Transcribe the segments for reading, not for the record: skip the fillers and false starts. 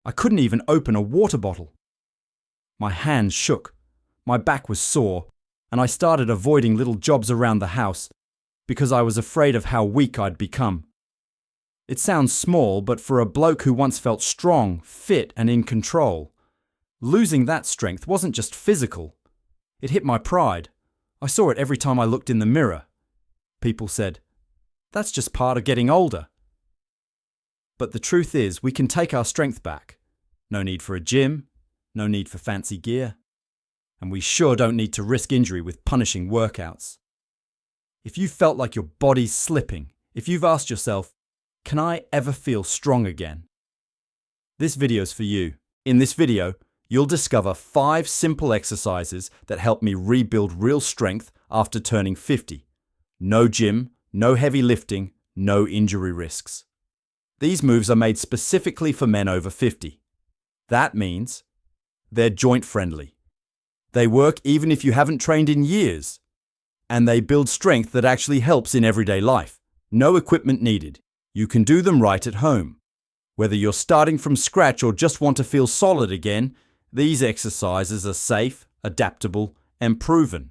I couldn't even open a water bottle. My hands shook, my back was sore, and I started avoiding little jobs around the house because I was afraid of how weak I'd become. It sounds small, but for a bloke who once felt strong, fit, and in control, losing that strength wasn't just physical. It hit my pride. I saw it every time I looked in the mirror. People said, "That's just part of getting older." But the truth is, we can take our strength back. No need for a gym, no need for fancy gear, and we sure don't need to risk injury with punishing workouts. If you felt like your body's slipping, if you've asked yourself, "Can I ever feel strong again?" This video's for you. In this video, you'll discover 5 simple exercises that help me rebuild real strength after turning 50. No gym, no heavy lifting, no injury risks. These moves are made specifically for men over 50. That means they're joint-friendly. They work even if you haven't trained in years. And they build strength that actually helps in everyday life. No equipment needed. You can do them right at home. Whether you're starting from scratch or just want to feel solid again, these exercises are safe, adaptable, and proven.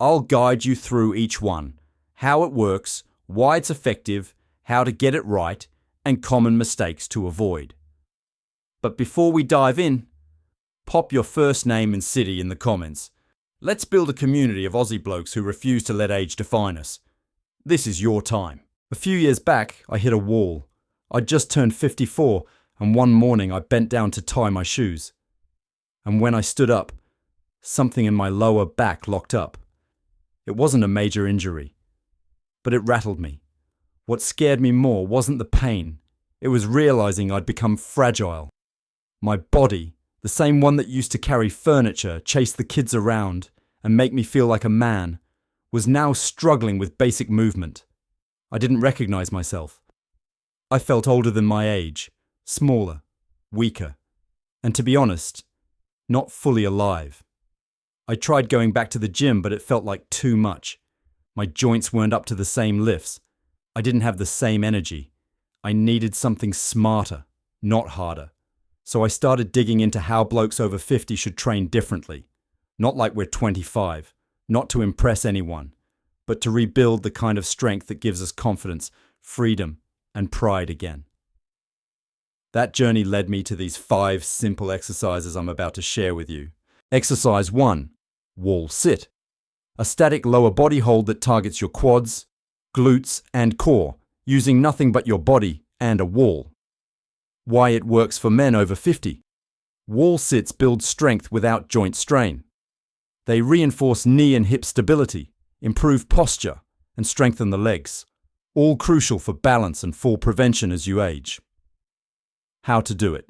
I'll guide you through each one, how it works, why it's effective, how to get it right, and common mistakes to avoid. But before we dive in, pop your first name and city in the comments. Let's build a community of Aussie blokes who refuse to let age define us. This is your time. A few years back, I hit a wall. I'd just turned 54, and one morning I bent down to tie my shoes. And when I stood up, something in my lower back locked up. It wasn't a major injury, but it rattled me. What scared me more wasn't the pain. It was realizing I'd become fragile. My body, the same one that used to carry furniture, chase the kids around, and make me feel like a man, was now struggling with basic movement. I didn't recognize myself. I felt older than my age, smaller, weaker, and to be honest, not fully alive. I tried going back to the gym, but it felt like too much. My joints weren't up to the same lifts. I didn't have the same energy. I needed something smarter, not harder. So I started digging into how blokes over 50 should train differently. Not like we're 25, not to impress anyone, but to rebuild the kind of strength that gives us confidence, freedom, and pride again. That journey led me to these 5 simple exercises I'm about to share with you. Exercise 1, wall sit. A static lower body hold that targets your quads, glutes, and core, using nothing but your body and a wall. Why it works for men over 50. Wall sits build strength without joint strain. They reinforce knee and hip stability, improve posture, and strengthen the legs, all crucial for balance and fall prevention as you age. How to do it.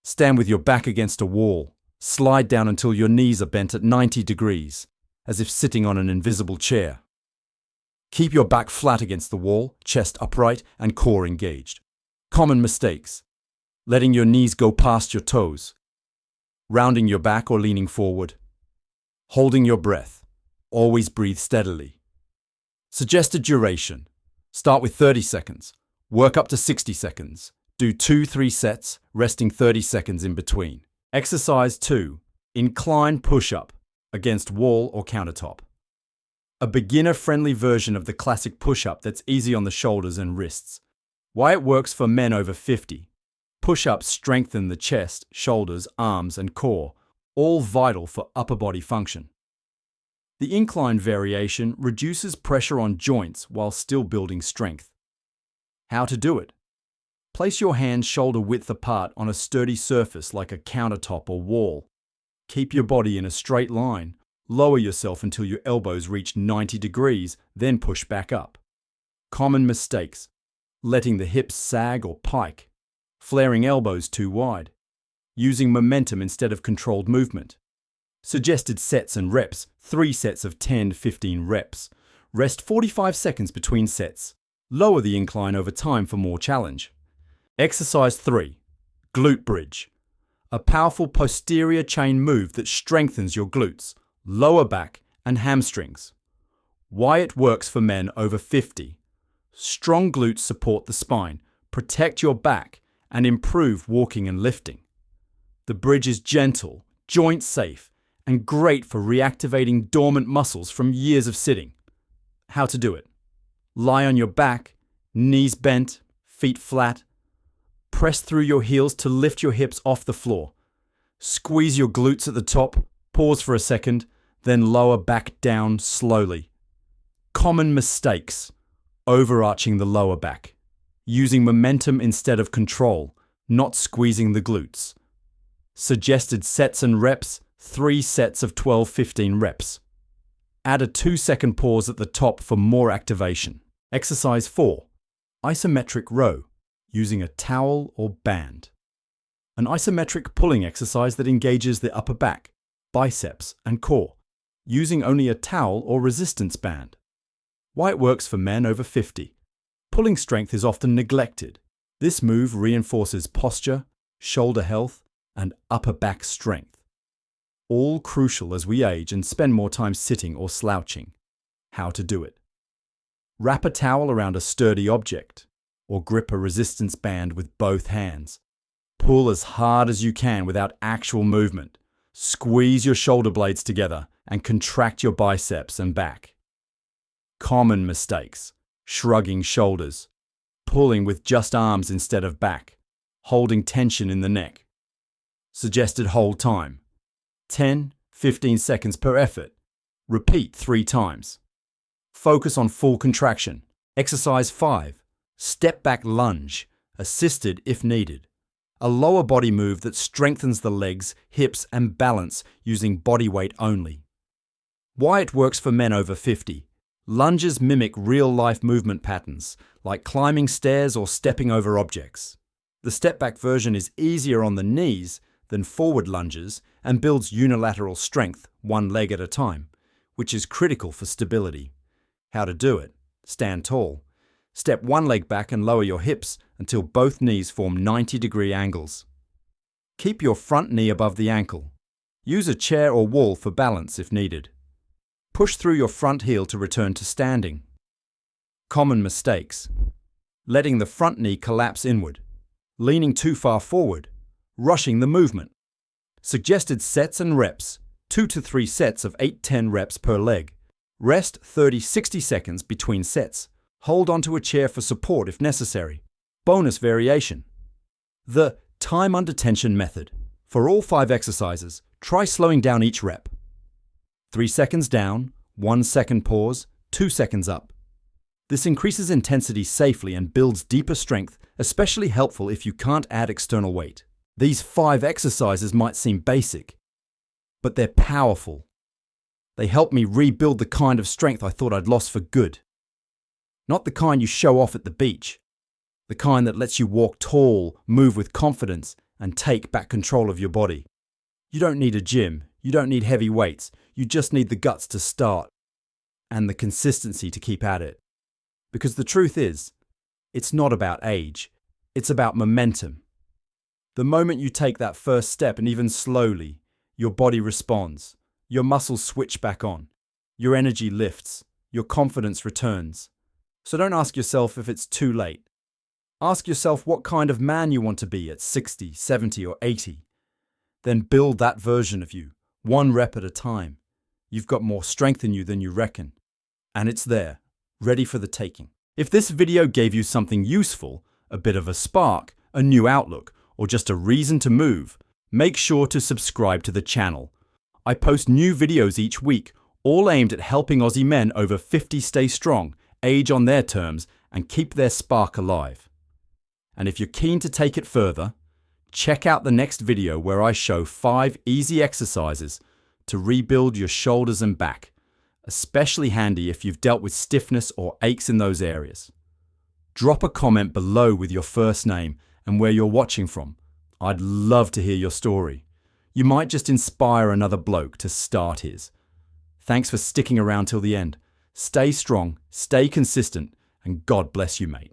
Stand with your back against a wall. Slide down until your knees are bent at 90 degrees, as if sitting on an invisible chair. Keep your back flat against the wall, chest upright, and core engaged. Common mistakes. Letting your knees go past your toes. Rounding your back or leaning forward. Holding your breath. Always breathe steadily. Suggested duration. Start with 30 seconds. Work up to 60 seconds. Do 2-3 sets, resting 30 seconds in between. Exercise 2. Incline push-up against wall or countertop. A beginner-friendly version of the classic push-up that's easy on the shoulders and wrists. Why it works for men over 50. Push-ups strengthen the chest, shoulders, arms, and core, all vital for upper body function. The incline variation reduces pressure on joints while still building strength. How to do it? Place your hands shoulder width apart on a sturdy surface like a countertop or wall. Keep your body in a straight line. Lower yourself until your elbows reach 90 degrees, then push back up. Common mistakes. Letting the hips sag or pike. Flaring elbows too wide. Using momentum instead of controlled movement. Suggested sets and reps, 3 sets of 10-15 reps. Rest 45 seconds between sets. Lower the incline over time for more challenge. Exercise 3. Glute bridge. A powerful posterior chain move that strengthens your glutes, lower back, and hamstrings. Why it works for men over 50. Strong glutes support the spine, protect your back, and improve walking and lifting. The bridge is gentle, joint safe, and great for reactivating dormant muscles from years of sitting. How to do it? Lie on your back, knees bent, feet flat. Press through your heels to lift your hips off the floor. Squeeze your glutes at the top, pause for a second, then lower back down slowly. Common mistakes: overarching the lower back, using momentum instead of control, not squeezing the glutes. Suggested sets and reps: 3 sets of 12-15 reps. Add a 2-second pause at the top for more activation. Exercise 4. Isometric row, using a towel or band. An isometric pulling exercise that engages the upper back, biceps, and core, using only a towel or resistance band. Why it works for men over 50. Pulling strength is often neglected. This move reinforces posture, shoulder health, and upper back strength. All crucial as we age and spend more time sitting or slouching. How to do it? Wrap a towel around a sturdy object, or grip a resistance band with both hands. Pull as hard as you can without actual movement. Squeeze your shoulder blades together and contract your biceps and back. Common mistakes: shrugging shoulders, pulling with just arms instead of back, holding tension in the neck. Suggested hold time: 10-15 seconds per effort. Repeat 3 times. Focus on full contraction. Exercise 5. Step back lunge, assisted if needed. A lower body move that strengthens the legs, hips, and balance using body weight only. Why it works for men over 50. Lunges mimic real-life movement patterns, like climbing stairs or stepping over objects. The step-back version is easier on the knees than forward lunges and builds unilateral strength, one leg at a time, which is critical for stability. How to do it? Stand tall. Step one leg back and lower your hips until both knees form 90-degree angles. Keep your front knee above the ankle. Use a chair or wall for balance if needed. Push through your front heel to return to standing. Common mistakes: letting the front knee collapse inward, leaning too far forward, rushing the movement. Suggested sets and reps: 2 to 3 sets of 8-10 reps per leg. Rest 30-60 seconds between sets. Hold onto a chair for support if necessary. Bonus variation: the time under tension method. For all 5 exercises, try slowing down each rep. 3 seconds down, 1 second pause, 2 seconds up. This increases intensity safely and builds deeper strength, especially helpful if you can't add external weight. These 5 exercises might seem basic, but they're powerful. They help me rebuild the kind of strength I thought I'd lost for good. Not the kind you show off at the beach. The kind that lets you walk tall, move with confidence, and take back control of your body. You don't need a gym. You don't need heavy weights. You just need the guts to start and the consistency to keep at it. Because the truth is, it's not about age. It's about momentum. The moment you take that first step, and even slowly, your body responds. Your muscles switch back on. Your energy lifts. Your confidence returns. So don't ask yourself if it's too late. Ask yourself what kind of man you want to be at 60, 70, or 80. Then build that version of you, 1 rep at a time. You've got more strength in you than you reckon. And it's there, ready for the taking. If this video gave you something useful, a bit of a spark, a new outlook, or just a reason to move, make sure to subscribe to the channel. I post new videos each week, all aimed at helping Aussie men over 50 stay strong, age on their terms, and keep their spark alive. And if you're keen to take it further, check out the next video where I show 5 easy exercises to rebuild your shoulders and back, especially handy if you've dealt with stiffness or aches in those areas. Drop a comment below with your first name and where you're watching from. I'd love to hear your story. You might just inspire another bloke to start his. Thanks for sticking around till the end. Stay strong, stay consistent, and God bless you, mate.